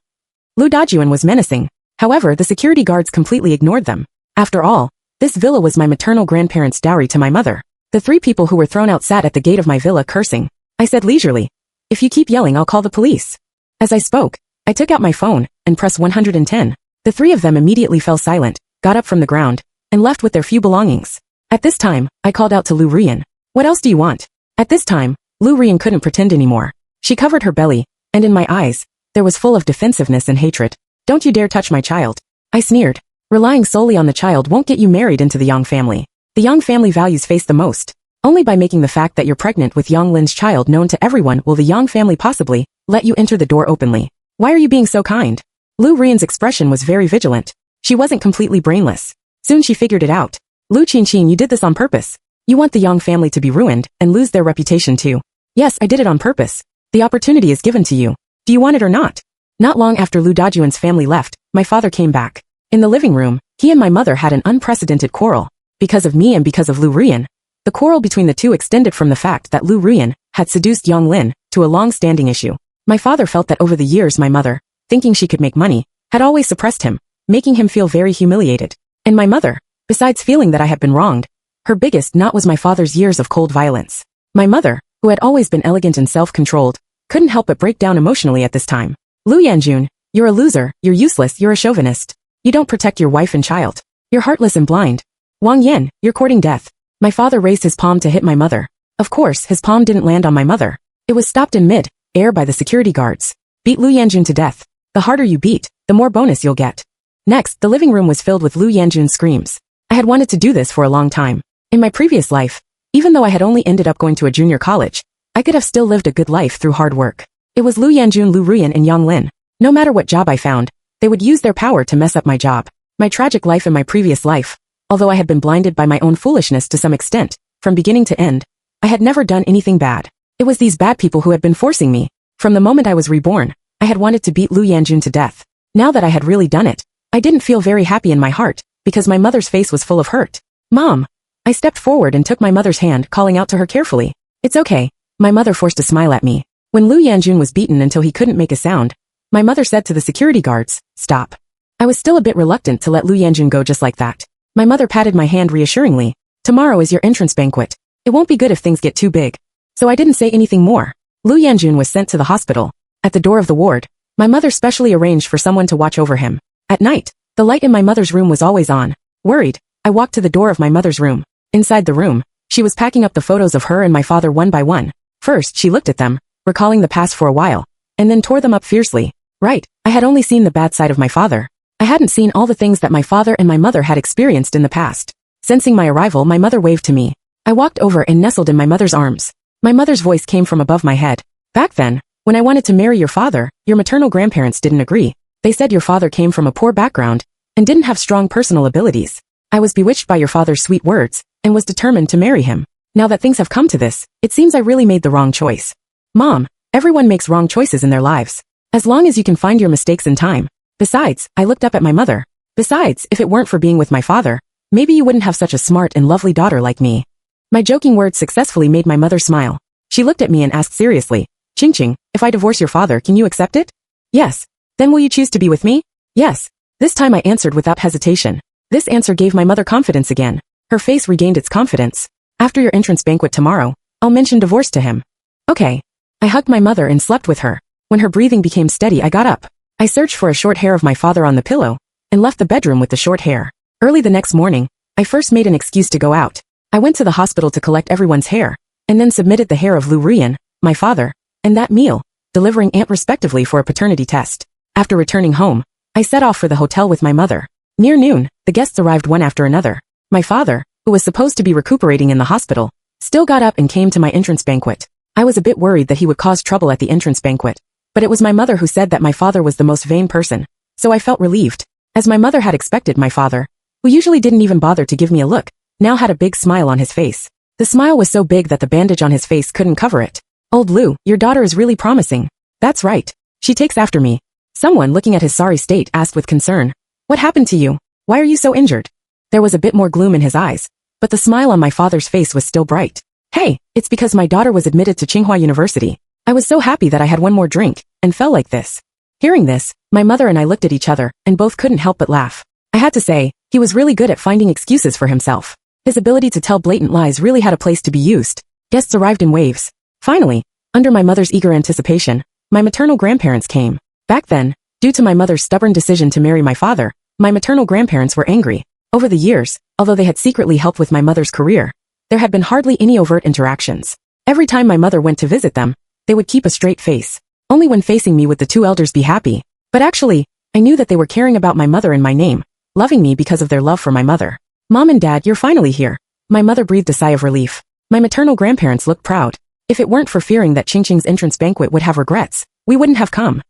Lu Dajuan was menacing. However, the security guards completely ignored them. After all, this villa was my maternal grandparents' dowry to my mother. The three people who were thrown out sat at the gate of my villa cursing. I said leisurely, "If you keep yelling, I'll call the police." As I spoke, I took out my phone and pressed 110. The three of them immediately fell silent, got up from the ground, and left with their few belongings. At this time, I called out to Lu Ruyan. "What else do you want?" At this time, Lu Ruyan couldn't pretend anymore. She covered her belly, and in my eyes, there was full of defensiveness and hatred. "Don't you dare touch my child," I sneered. "Relying solely on the child won't get you married into the Yang family. The Yang family values face the most. Only by making the fact that you're pregnant with Yang Lin's child known to everyone will the Yang family possibly let you enter the door openly. Why are you being so kind?" Lu Ruyan's expression was very vigilant. She wasn't completely brainless. Soon she figured it out. "Lu Qingqing, you did this on purpose. You want the Yang family to be ruined and lose their reputation too." "Yes, I did it on purpose. The opportunity is given to you. Do you want it or not?" Not long after Lu Dajuan's family left, my father came back. In the living room, he and my mother had an unprecedented quarrel. Because of me and because of Lu Ruyan, the quarrel between the two extended from the fact that Lu Ruyan had seduced Yang Lin to a long-standing issue. My father felt that over the years my mother, thinking she could make money, had always suppressed him, making him feel very humiliated. And my mother, besides feeling that I had been wronged, her biggest knot was my father's years of cold violence. My mother, who had always been elegant and self-controlled, couldn't help but break down emotionally at this time. "Lu Yanjun, you're a loser, you're useless, you're a chauvinist. You don't protect your wife and child. You're heartless and blind. Wang Yan, you're courting death." My father raised his palm to hit my mother. Of course, his palm didn't land on my mother. It was stopped in mid-air by the security guards. "Beat Lu Yanjun to death. The harder you beat, the more bonus you'll get." Next, the living room was filled with Lu Yanjun's screams. I had wanted to do this for a long time. In my previous life, even though I had only ended up going to a junior college, I could have still lived a good life through hard work. It was Lu Yanjun, Lu Ruyan, and Yang Lin. No matter what job I found, they would use their power to mess up my job. My tragic life in my previous life, although I had been blinded by my own foolishness to some extent, from beginning to end, I had never done anything bad. It was these bad people who had been forcing me. From the moment I was reborn, I had wanted to beat Lu Yanjun to death. Now that I had really done it, I didn't feel very happy in my heart, because my mother's face was full of hurt. "Mom!" I stepped forward and took my mother's hand, calling out to her carefully. "It's okay." My mother forced a smile at me. When Lu Yanjun was beaten until he couldn't make a sound, my mother said to the security guards, "Stop." I was still a bit reluctant to let Lu Yanjun go just like that. My mother patted my hand reassuringly. "Tomorrow is your entrance banquet. It won't be good if things get too big." So I didn't say anything more. Lu Yanjun was sent to the hospital. At the door of the ward, my mother specially arranged for someone to watch over him. At night, the light in my mother's room was always on. Worried, I walked to the door of my mother's room. Inside the room, she was packing up the photos of her and my father one by one. First, she looked at them, recalling the past for a while, and then tore them up fiercely. Right, I had only seen the bad side of my father. I hadn't seen all the things that my father and my mother had experienced in the past. Sensing my arrival, my mother waved to me. I walked over and nestled in my mother's arms. My mother's voice came from above my head. Back then, when I wanted to marry your father, your maternal grandparents didn't agree. They said your father came from a poor background and didn't have strong personal abilities. I was bewitched by your father's sweet words and was determined to marry him. Now that things have come to this, it seems I really made the wrong choice. Mom, everyone makes wrong choices in their lives. As long as you can find your mistakes in time. Besides, I looked up at my mother. Besides, if it weren't for being with my father, maybe you wouldn't have such a smart and lovely daughter like me. My joking words successfully made my mother smile. She looked at me and asked seriously, Qingqing, if I divorce your father, can you accept it? Yes. Then will you choose to be with me? Yes. This time I answered without hesitation. This answer gave my mother confidence again. Her face regained its confidence. After your entrance banquet tomorrow, I'll mention divorce to him. Okay. I hugged my mother and slept with her. When her breathing became steady, I got up. I searched for a short hair of my father on the pillow and left the bedroom with the short hair. Early the next morning, I first made an excuse to go out. I went to the hospital to collect everyone's hair and then submitted the hair of Lu Ruyan, my father, and that meal, delivering aunt respectively for a paternity test. After returning home, I set off for the hotel with my mother. Near noon, the guests arrived one after another. My father, who was supposed to be recuperating in the hospital, still got up and came to my entrance banquet. I was a bit worried that he would cause trouble at the entrance banquet. But it was my mother who said that my father was the most vain person, so I felt relieved. As my mother had expected, my father, who usually didn't even bother to give me a look, now had a big smile on his face. The smile was so big that the bandage on his face couldn't cover it. Old Lu, your daughter is really promising. That's right. She takes after me. Someone looking at his sorry state asked with concern, what happened to you? Why are you so injured? There was a bit more gloom in his eyes, but the smile on my father's face was still bright. Hey, it's because my daughter was admitted to Tsinghua University. I was so happy that I had one more drink and fell like this. Hearing this, my mother and I looked at each other and both couldn't help but laugh. I had to say, he was really good at finding excuses for himself. His ability to tell blatant lies really had a place to be used. Guests arrived in waves. Finally, under my mother's eager anticipation, my maternal grandparents came. Back then, due to my mother's stubborn decision to marry my father, my maternal grandparents were angry. Over the years, although they had secretly helped with my mother's career, there had been hardly any overt interactions. Every time my mother went to visit them, they would keep a straight face. Only when facing me would the two elders be happy. But actually, I knew that they were caring about my mother and my name, loving me because of their love for my mother. Mom and Dad, you're finally here. My mother breathed a sigh of relief. My maternal grandparents looked proud. If it weren't for fearing that Qingqing's entrance banquet would have regrets, we wouldn't have come.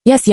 Yes.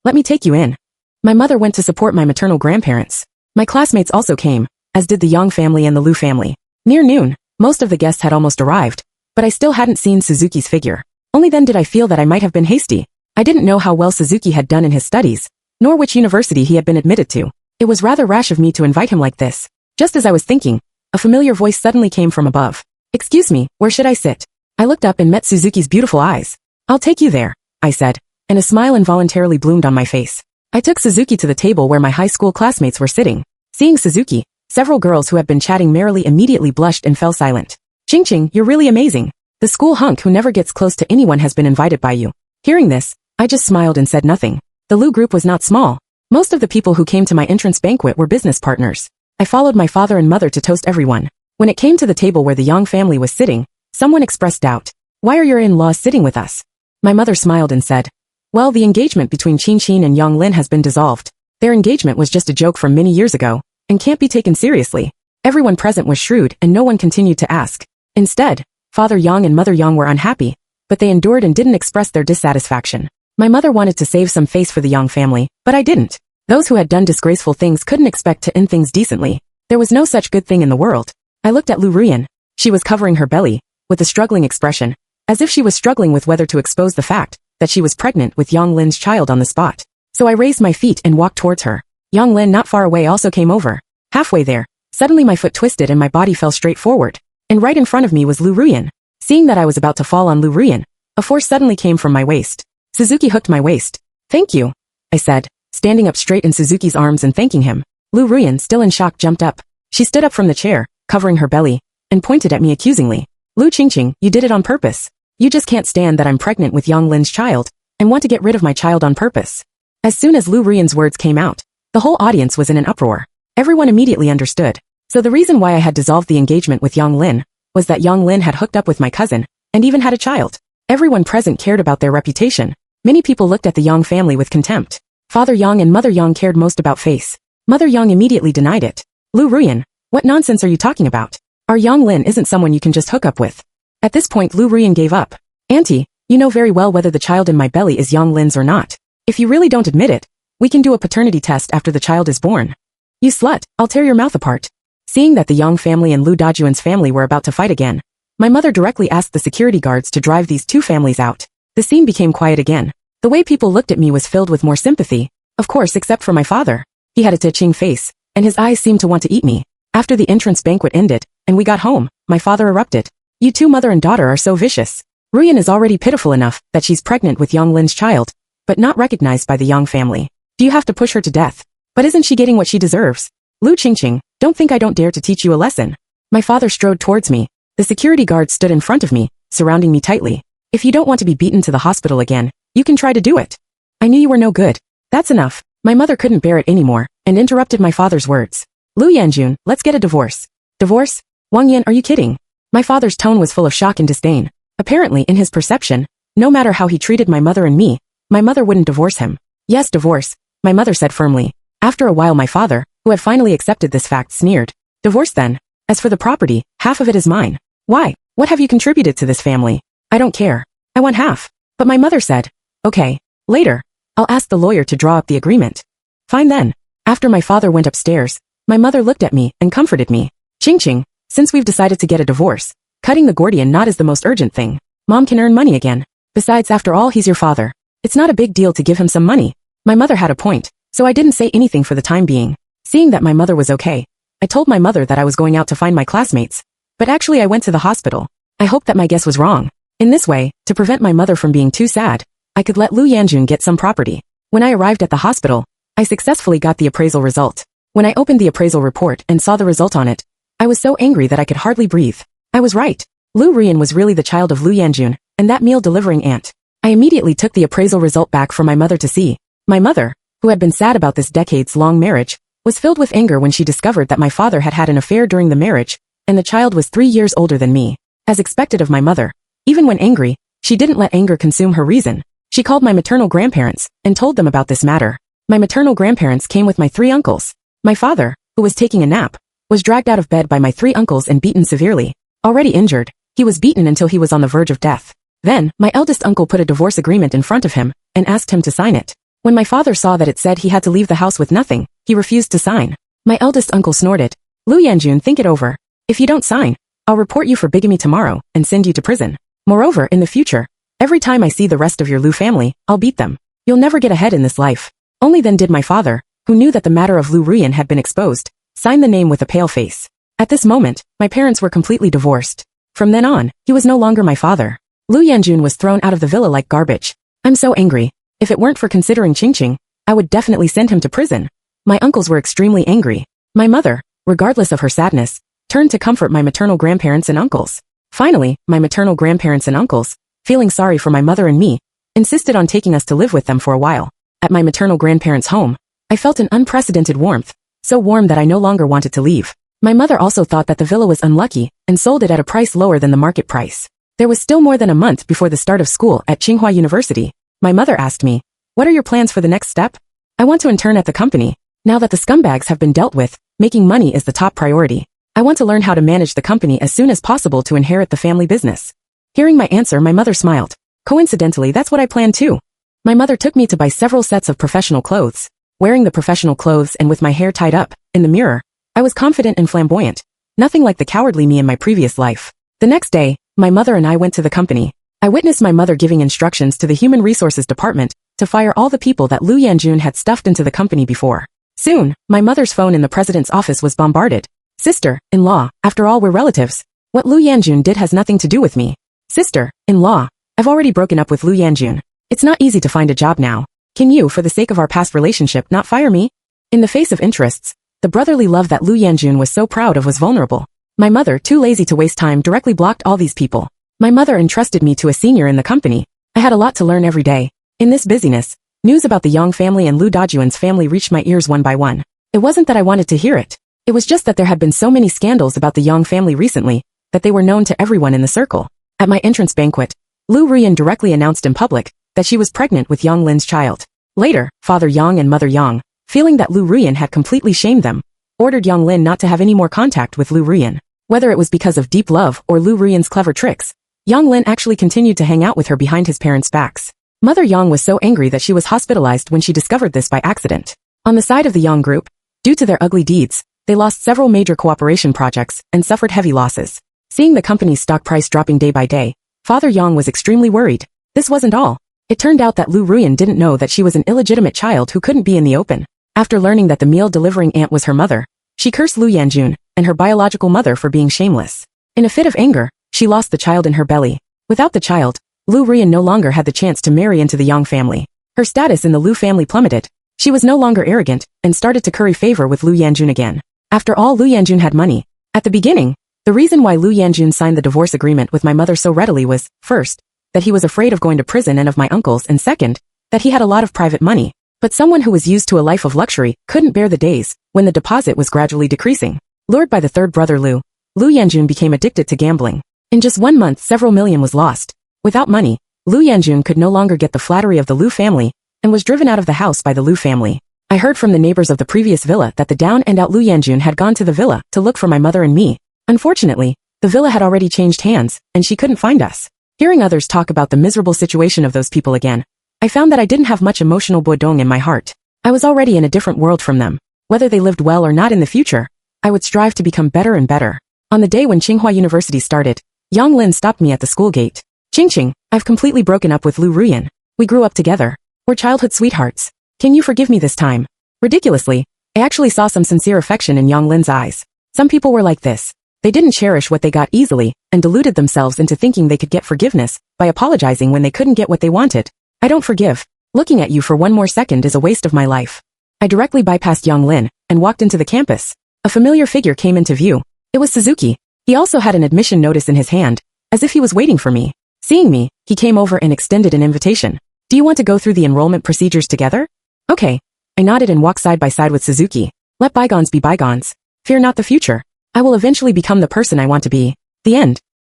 Let me take you in. My mother went to support my maternal grandparents. My classmates also came, as did the Yang family and the Lu family. Near noon, most of the guests had almost arrived, but I still hadn't seen Suzuki's figure. Only then did I feel that I might have been hasty. I didn't know how well Suzuki had done in his studies, nor which university he had been admitted to. It was rather rash of me to invite him like this. Just as I was thinking, a familiar voice suddenly came from above. Excuse me, where should I sit? I looked up and met Suzuki's beautiful eyes. I'll take you there, I said, and a smile involuntarily bloomed on my face. I took Suzuki to the table where my high school classmates were sitting. Seeing Suzuki, several girls who had been chatting merrily immediately blushed and fell silent. Qingqing, you're really amazing. The school hunk who never gets close to anyone has been invited by you. Hearing this, I just smiled and said nothing. The Lu group was not small. Most of the people who came to my entrance banquet were business partners. I followed my father and mother to toast everyone. When it came to the table where the Yang family was sitting, someone expressed doubt. Why are your in-laws sitting with us? My mother smiled and said, well, the engagement between Qingqing and Yang Lin has been dissolved. Their engagement was just a joke from many years ago, and can't be taken seriously. Everyone present was shrewd and no one continued to ask. Instead, Father Yang and Mother Yang were unhappy, but they endured and didn't express their dissatisfaction. My mother wanted to save some face for the Yang family, but I didn't. Those who had done disgraceful things couldn't expect to end things decently. There was no such good thing in the world. I looked at Lu Ruyan. She was covering her belly, with a struggling expression, as if she was struggling with whether to expose the fact that she was pregnant with Yang Lin's child on the spot. So I raised my feet and walked towards her. Yang Lin not far away also came over. Halfway there, suddenly my foot twisted and my body fell straight forward. And right in front of me was Lu Ruyan. Seeing that I was about to fall on Lu Ruyan, a force suddenly came from my waist. Suzuki hooked my waist. Thank you, I said, standing up straight in Suzuki's arms and thanking him. Lu Ruyan, still in shock, jumped up. She stood up from the chair, covering her belly, and pointed at me accusingly. Lu Qingqing, you did it on purpose. You just can't stand that I'm pregnant with Yang Lin's child, and want to get rid of my child on purpose. As soon as Lu Ruyan's words came out, The whole audience was in an uproar. Everyone immediately understood. So the reason why I had dissolved the engagement with Yang Lin was that Yang Lin had hooked up with my cousin and even had a child. Everyone present cared about their reputation. Many people looked at the Yang family with contempt. Father Yang and Mother Yang cared most about face. Mother Yang immediately denied it. Lu Ruyan, what nonsense are you talking about? Our Yang Lin isn't someone you can just hook up with. At this point Lu Ruyan gave up. Auntie, you know very well whether the child in my belly is Yang Lin's or not. If you really don't admit it, we can do a paternity test after the child is born. You slut, I'll tear your mouth apart. Seeing that the Yang family and Lu Dajuan's family were about to fight again, my mother directly asked the security guards to drive these two families out. The scene became quiet again. The way people looked at me was filled with more sympathy, of course except for my father. He had a twitching face, and his eyes seemed to want to eat me. After the entrance banquet ended, and we got home, my father erupted. You two mother and daughter are so vicious. Ruyan is already pitiful enough that she's pregnant with Yang Lin's child, but not recognized by the Yang family. Do you have to push her to death? But isn't she getting what she deserves? Lu Qingqing, don't think I don't dare to teach you a lesson. My father strode towards me. The security guards stood in front of me, surrounding me tightly. If you don't want to be beaten to the hospital again, you can try to do it. I knew you were no good. That's enough. My mother couldn't bear it anymore, and interrupted my father's words. Lu Yanjun, let's get a divorce. Divorce? Wang Yan, are you kidding? My father's tone was full of shock and disdain. Apparently, in his perception, no matter how he treated my mother and me, my mother wouldn't divorce him. Yes, divorce, my mother said firmly. After a while my father, who had finally accepted this fact, sneered. Divorce then. As for the property, half of it is mine. Why? What have you contributed to this family? I don't care. I want half. But my mother said, okay, later. I'll ask the lawyer to draw up the agreement. Fine then. After my father went upstairs, my mother looked at me and comforted me. Qingqing, since we've decided to get a divorce, cutting the Gordian knot is the most urgent thing. Mom can earn money again. Besides, after all, he's your father. It's not a big deal to give him some money. My mother had a point, so I didn't say anything for the time being. Seeing that my mother was okay, I told my mother that I was going out to find my classmates. But actually I went to the hospital. I hoped that my guess was wrong. In this way, to prevent my mother from being too sad, I could let Lu Yanjun get some property. When I arrived at the hospital, I successfully got the appraisal result. When I opened the appraisal report and saw the result on it, I was so angry that I could hardly breathe. I was right. Lu Rian was really the child of Lu Yanjun, and that meal-delivering aunt. I immediately took the appraisal result back for my mother to see. My mother, who had been sad about this decades-long marriage, was filled with anger when she discovered that my father had had an affair during the marriage, and the child was 3 years older than me. As expected of my mother, even when angry, she didn't let anger consume her reason. She called my maternal grandparents and told them about this matter. My maternal grandparents came with my 3 uncles. My father, who was taking a nap, was dragged out of bed by my 3 uncles and beaten severely. Already injured, he was beaten until he was on the verge of death. Then, my eldest uncle put a divorce agreement in front of him and asked him to sign it. When my father saw that it said he had to leave the house with nothing, he refused to sign. My eldest uncle snorted. Lu Yanjun, think it over. If you don't sign, I'll report you for bigamy tomorrow and send you to prison. Moreover, in the future, every time I see the rest of your Lu family, I'll beat them. You'll never get ahead in this life. Only then did my father, who knew that the matter of Lu Ruyan had been exposed, sign the name with a pale face. At this moment, my parents were completely divorced. From then on, he was no longer my father. Lu Yanjun was thrown out of the villa like garbage. I'm so angry. If it weren't for considering Qingqing, I would definitely send him to prison. My uncles were extremely angry. My mother, regardless of her sadness, turned to comfort my maternal grandparents and uncles. Finally, my maternal grandparents and uncles, feeling sorry for my mother and me, insisted on taking us to live with them for a while. At my maternal grandparents' home, I felt an unprecedented warmth, so warm that I no longer wanted to leave. My mother also thought that the villa was unlucky and sold it at a price lower than the market price. There was still more than a month before the start of school at Tsinghua University. My mother asked me, "What are your plans for the next step?" I want to intern at the company. Now that the scumbags have been dealt with, making money is the top priority. I want to learn how to manage the company as soon as possible to inherit the family business. Hearing my answer, my mother smiled. Coincidentally, that's what I planned too. My mother took me to buy several sets of professional clothes. Wearing the professional clothes and with my hair tied up, in the mirror, I was confident and flamboyant. Nothing like the cowardly me in my previous life. The next day, my mother and I went to the company. I witnessed my mother giving instructions to the Human Resources Department to fire all the people that Lu Yanjun had stuffed into the company before. Soon, my mother's phone in the president's office was bombarded. Sister-in-law, after all we're relatives. What Lu Yanjun did has nothing to do with me. Sister-in-law, I've already broken up with Lu Yanjun. It's not easy to find a job now. Can you, for the sake of our past relationship, not fire me? In the face of interests, the brotherly love that Lu Yanjun was so proud of was vulnerable. My mother, too lazy to waste time, directly blocked all these people. My mother entrusted me to a senior in the company. I had a lot to learn every day. In this busyness, News about the Yang family and Lu Dajuan's family reached my ears one by one. It wasn't that I wanted to hear it. It was just that there had been so many scandals about the Yang family recently, that they were known to everyone in the circle. At my entrance banquet, Lu Ruyan directly announced in public that she was pregnant with Yang Lin's child. Later, Father Yang and Mother Yang, feeling that Lu Ruyan had completely shamed them, ordered Yang Lin not to have any more contact with Lu Ruyan. Whether it was because of deep love or Lu Ruyan's clever tricks, Yang Lin actually continued to hang out with her behind his parents' backs. Mother Yang was so angry that she was hospitalized when she discovered this by accident. On the side of the Yang group, due to their ugly deeds, they lost several major cooperation projects and suffered heavy losses. Seeing the company's stock price dropping day by day, Father Yang was extremely worried. This wasn't all. It turned out that Lu Ruyan didn't know that she was an illegitimate child who couldn't be in the open. After learning that the meal-delivering aunt was her mother, she cursed Lu Yanjun and her biological mother for being shameless. In a fit of anger, she lost the child in her belly. Without the child, Lu Ruyan no longer had the chance to marry into the Yang family. Her status in the Lu family plummeted. She was no longer arrogant and started to curry favor with Lu Yanjun again. After all, Lu Yanjun had money. At the beginning, the reason why Lu Yanjun signed the divorce agreement with my mother so readily was, first, that he was afraid of going to prison and of my uncles, and second, that he had a lot of private money. But someone who was used to a life of luxury couldn't bear the days when the deposit was gradually decreasing. Lured by the third brother Lu Yanjun became addicted to gambling. In just 1 month, several million was lost. Without money, Lu Yanjun could no longer get the flattery of the Lu family and was driven out of the house by the Lu family. I heard from the neighbors of the previous villa that the down and out Lu Yanjun had gone to the villa to look for my mother and me. Unfortunately, the villa had already changed hands, and she couldn't find us. Hearing others talk about the miserable situation of those people again, I found that I didn't have much emotional bodong in my heart. I was already in a different world from them. Whether they lived well or not in the future, I would strive to become better and better. On the day when Tsinghua University started, Yang Lin stopped me at the school gate. Ching, I've completely broken up with Lu Ruyan. We grew up together. We're childhood sweethearts. Can you forgive me this time? Ridiculously, I actually saw some sincere affection in Yang Lin's eyes. Some people were like this. They didn't cherish what they got easily and deluded themselves into thinking they could get forgiveness by apologizing when they couldn't get what they wanted. I don't forgive. Looking at you for one more second is a waste of my life. I directly bypassed Yang Lin and walked into the campus. A familiar figure came into view. It was Suzuki. He also had an admission notice in his hand, as if he was waiting for me. Seeing me, he came over and extended an invitation. Do you want to go through the enrollment procedures together? Okay. I nodded and walked side by side with Suzuki. Let bygones be bygones. Fear not the future. I will eventually become the person I want to be. The end.